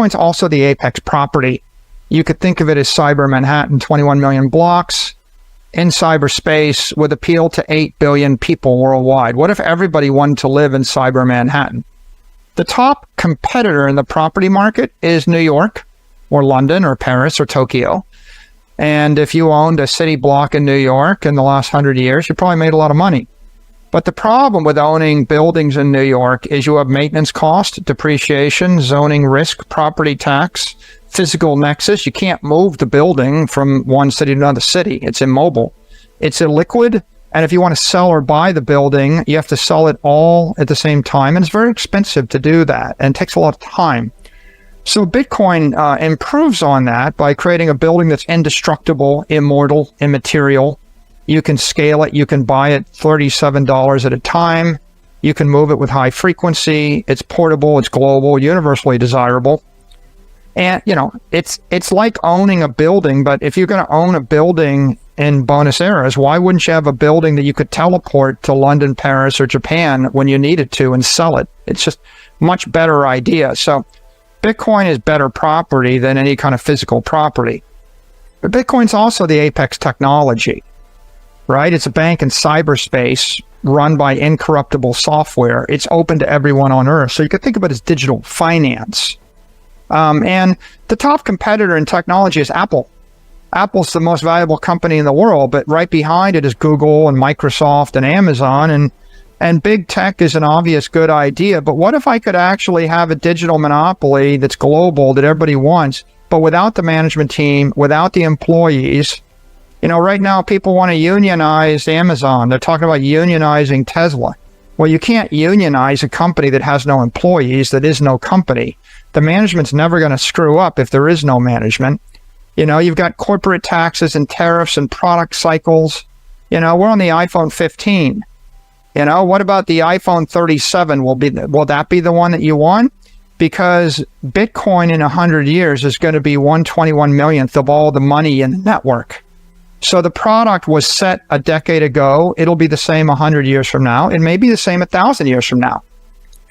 Bitcoin's also the apex property. You could think of it as Cyber Manhattan, 21 million blocks in cyberspace with appeal to 8 billion people worldwide. What if everybody wanted to live in Cyber Manhattan? The top competitor in the property market is New York or London or Paris or Tokyo. And if you owned a city block in New York in the last 100 years, you probably made a lot of money. But the problem with owning buildings in New York is you have maintenance cost, depreciation, zoning risk, property tax, physical nexus. You can't move the building from one city to another city. It's immobile. It's illiquid. And if you want to sell or buy the building, you have to sell it all at the same time. And it's very expensive to do that and it takes a lot of time. So Bitcoin improves on that by creating a building that's indestructible, immortal, immaterial. You can scale it. You can buy it $37 at a time. You can move it with high frequency. It's portable. It's global, universally desirable. And, you know, it's like owning a building, but if you're going to own a building in Buenos Aires, why wouldn't you have a building that you could teleport to London, Paris, or Japan when you needed to and sell it? It's just much better idea. So Bitcoin is better property than any kind of physical property. But Bitcoin's also the apex technology, right? It's a bank in cyberspace run by incorruptible software. It's open to everyone on Earth. So you could think of it as digital finance. And the top competitor in technology is Apple. Apple's the most valuable company in the world, but right behind it is Google and Microsoft and Amazon, and big tech is an obvious good idea. But what if I could actually have a digital monopoly that's global, that everybody wants, but without the management team, without the employees? You know, right now people want to unionize Amazon. They're talking about unionizing Tesla. Well, you can't unionize a company that has no employees, that is no company. The management's never going to screw up if there is no management. You know, you've got corporate taxes and tariffs and product cycles. You know, we're on the iPhone 15. You know, what about the iPhone 37? Will that be the one that you want? Because Bitcoin in 100 years is going to be 1/21 millionth of all the money in the network. So the product was set a decade ago. It'll be the same 100 years from now. It may be the same 1,000 years from now.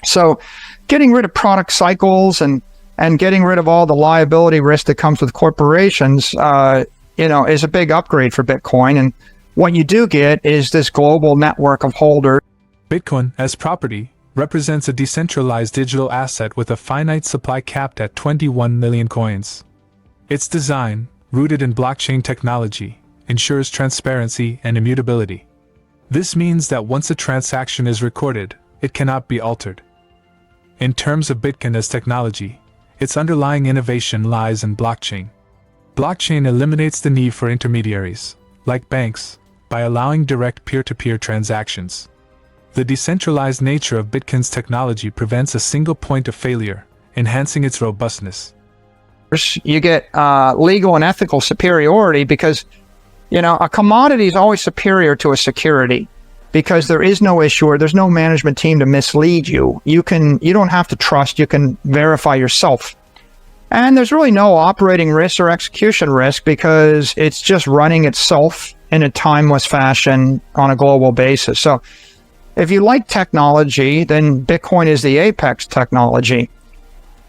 So getting rid of product cycles and getting rid of all the liability risk that comes with corporations, you know, is a big upgrade for Bitcoin. And what you do get is this global network of holders. Bitcoin, as property, represents a decentralized digital asset with a finite supply capped at 21 million coins. Its design, rooted in blockchain technology, ensures transparency and immutability. This means that once a transaction is recorded, it cannot be altered. In terms of Bitcoin as technology, its underlying innovation lies in blockchain. Blockchain eliminates the need for intermediaries, like banks, by allowing direct peer-to-peer transactions. The decentralized nature of Bitcoin's technology prevents a single point of failure, enhancing its robustness. You get legal and ethical superiority because, you know, a commodity is always superior to a security because there is no issuer, there's no management team to mislead you. You don't have to trust, you can verify yourself. And there's really no operating risk or execution risk because it's just running itself in a timeless fashion on a global basis. So if you like technology, then Bitcoin is the apex technology.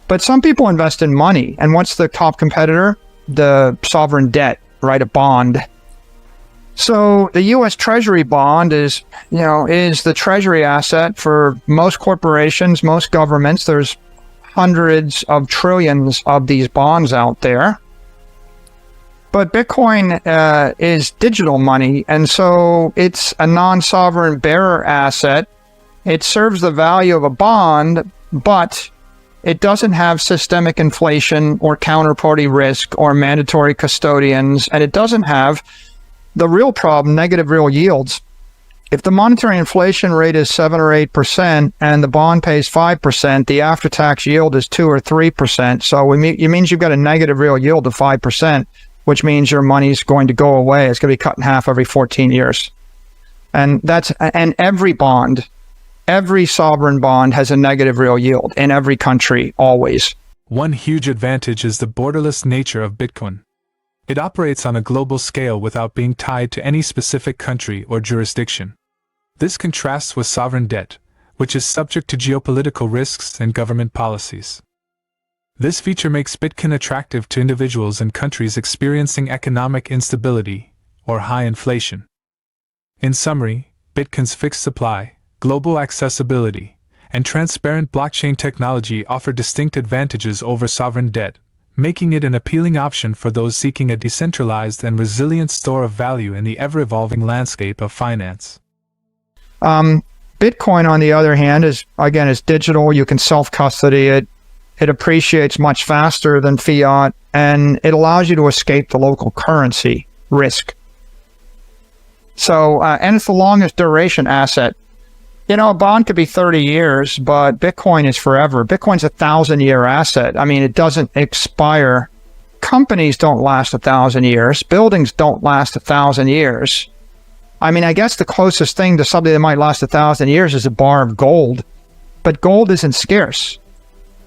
But some people invest in money. And what's the top competitor? The sovereign debt, right? A bond. So the U.S. Treasury bond is the treasury asset for most corporations, most governments. There's hundreds of trillions of these bonds out there. But Bitcoin is digital money, and so it's a non-sovereign bearer asset. It serves the value of a bond, but it doesn't have systemic inflation or counterparty risk or mandatory custodians, and it doesn't have the real problem, negative real yields. If the monetary inflation rate is 7 or 8% and the bond pays 5%, the after-tax yield is 2 or 3%. So it means you've got a negative real yield of 5%, which means your money's going to go away. It's going to be cut in half every 14 years. And every bond, every sovereign bond has a negative real yield in every country, always. One huge advantage is the borderless nature of Bitcoin. It operates on a global scale without being tied to any specific country or jurisdiction. This contrasts with sovereign debt, which is subject to geopolitical risks and government policies. This feature makes Bitcoin attractive to individuals in countries experiencing economic instability or high inflation. In summary, Bitcoin's fixed supply, global accessibility, and transparent blockchain technology offer distinct advantages over sovereign debt, making it an appealing option for those seeking a decentralized and resilient store of value in the ever-evolving landscape of finance. Bitcoin, on the other hand, is digital. You can self-custody it. It appreciates much faster than fiat, and it allows you to escape the local currency risk. So, and it's the longest duration asset. You know, a bond could be 30 years, but Bitcoin is forever. Bitcoin's 1,000-year asset. I mean, it doesn't expire. Companies don't last 1,000 years. Buildings don't last 1,000 years. I mean, I guess the closest thing to something that might last 1,000 years is a bar of gold, but gold isn't scarce.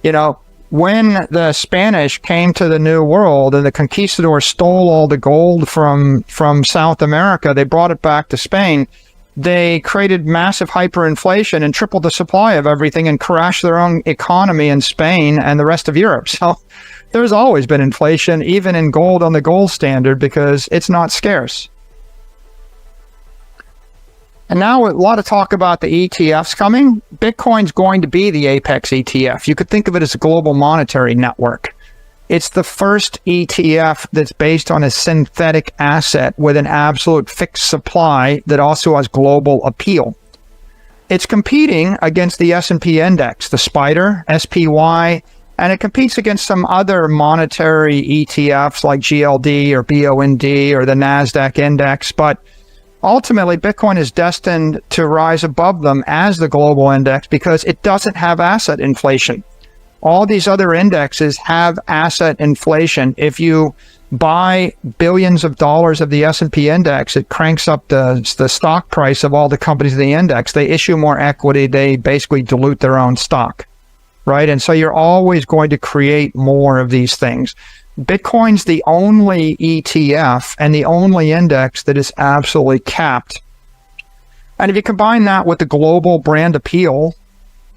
You know, when the Spanish came to the New World and the conquistadors stole all the gold from South America, they brought it back to Spain. They created massive hyperinflation and tripled the supply of everything and crashed their own economy in Spain and the rest of Europe. So there's always been inflation, even in gold on the gold standard, because it's not scarce. And now a lot of talk about the ETFs coming. Bitcoin's going to be the apex ETF. You could think of it as a global monetary network. It's the first ETF that's based on a synthetic asset with an absolute fixed supply that also has global appeal. It's competing against the S&P index, the SPDR, SPY, and it competes against some other monetary ETFs like GLD or BOND or the NASDAQ index, but ultimately, Bitcoin is destined to rise above them as the global index because it doesn't have asset inflation. All these other indexes have asset inflation. If you buy billions of dollars of the S&P index, it cranks up the stock price of all the companies in the index. They issue more equity. They basically dilute their own stock, right? And so you're always going to create more of these things. Bitcoin's the only ETF and the only index that is absolutely capped. And if you combine that with the global brand appeal,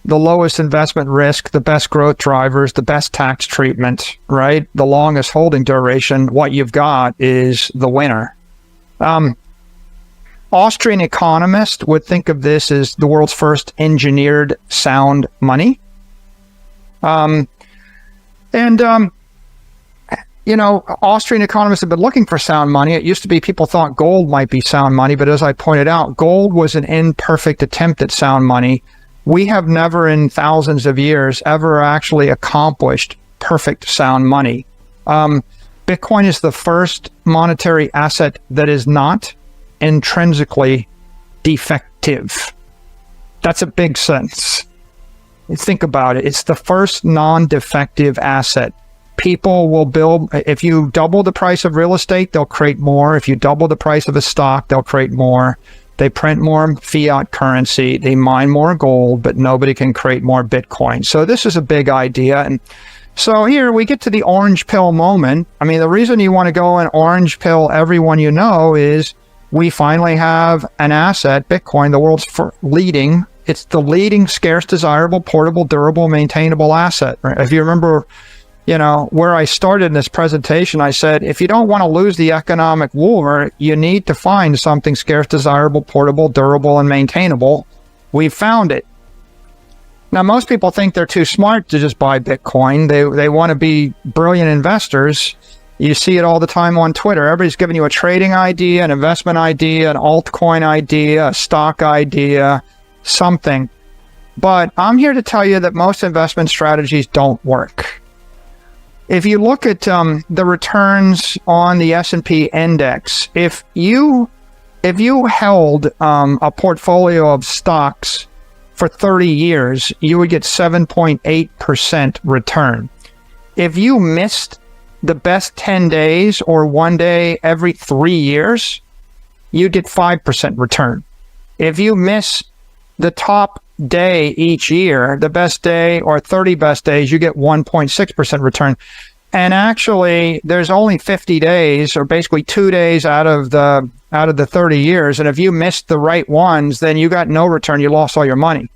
the lowest investment risk, the best growth drivers, the best tax treatment, right? The longest holding duration, what you've got is the winner. Austrian economists would think of this as the world's first engineered sound money. You know, Austrian economists have been looking for sound money. It used to be people thought gold might be sound money, but as I pointed out, gold was an imperfect attempt at sound money. We have never in thousands of years ever actually accomplished perfect sound money. Bitcoin is the first monetary asset that is not intrinsically defective. That's a big sentence. Think about it. It's the first non-defective asset. People will build, if you double the price of real estate, they'll create more. If you double the price of a stock, they'll create more. They print more fiat currency. They mine more gold, but nobody can create more Bitcoin. So this is a big idea. And so here we get to the orange pill moment. I mean, the reason you want to go and orange pill everyone you know is we finally have an asset, Bitcoin, the world's leading. It's the leading scarce, desirable, portable, durable, maintainable asset. Right? If you remember, you know, where I started in this presentation, I said, if you don't want to lose the economic war, you need to find something scarce, desirable, portable, durable, and maintainable. We've found it. Now, most people think they're too smart to just buy Bitcoin. They want to be brilliant investors. You see it all the time on Twitter. Everybody's giving you a trading idea, an investment idea, an altcoin idea, a stock idea, something. But I'm here to tell you that most investment strategies don't work. If you look at the returns on the S&P index, if you held a portfolio of stocks for 30 years, you would get 7.8% return. If you missed the best 10 days or one day every 3 years, you'd get 5% return. If you miss the top day each year, the best day or 30 best days, you get 1.6% return. And actually, there's only 50 days, or basically 2 days out of the 30 years. And if you missed the right ones, then you got no return. You lost all your money.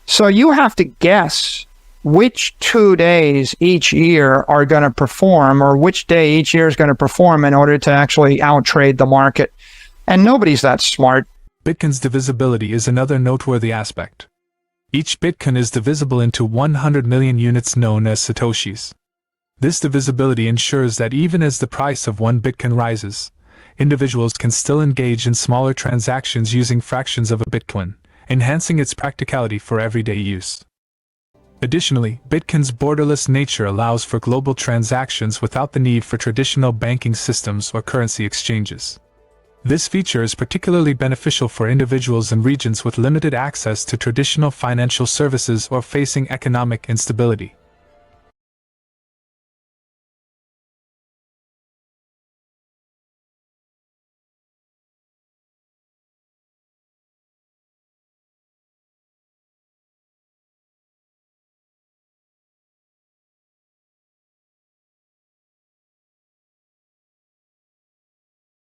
So you have to guess which 2 days each year are going to perform, or which day each year is going to perform in order to actually outtrade the market. And nobody's that smart. Bitcoin's divisibility is another noteworthy aspect. Each Bitcoin is divisible into 100 million units known as Satoshis. This divisibility ensures that even as the price of one Bitcoin rises, individuals can still engage in smaller transactions using fractions of a Bitcoin, enhancing its practicality for everyday use. Additionally, Bitcoin's borderless nature allows for global transactions without the need for traditional banking systems or currency exchanges. This feature is particularly beneficial for individuals in regions with limited access to traditional financial services or facing economic instability.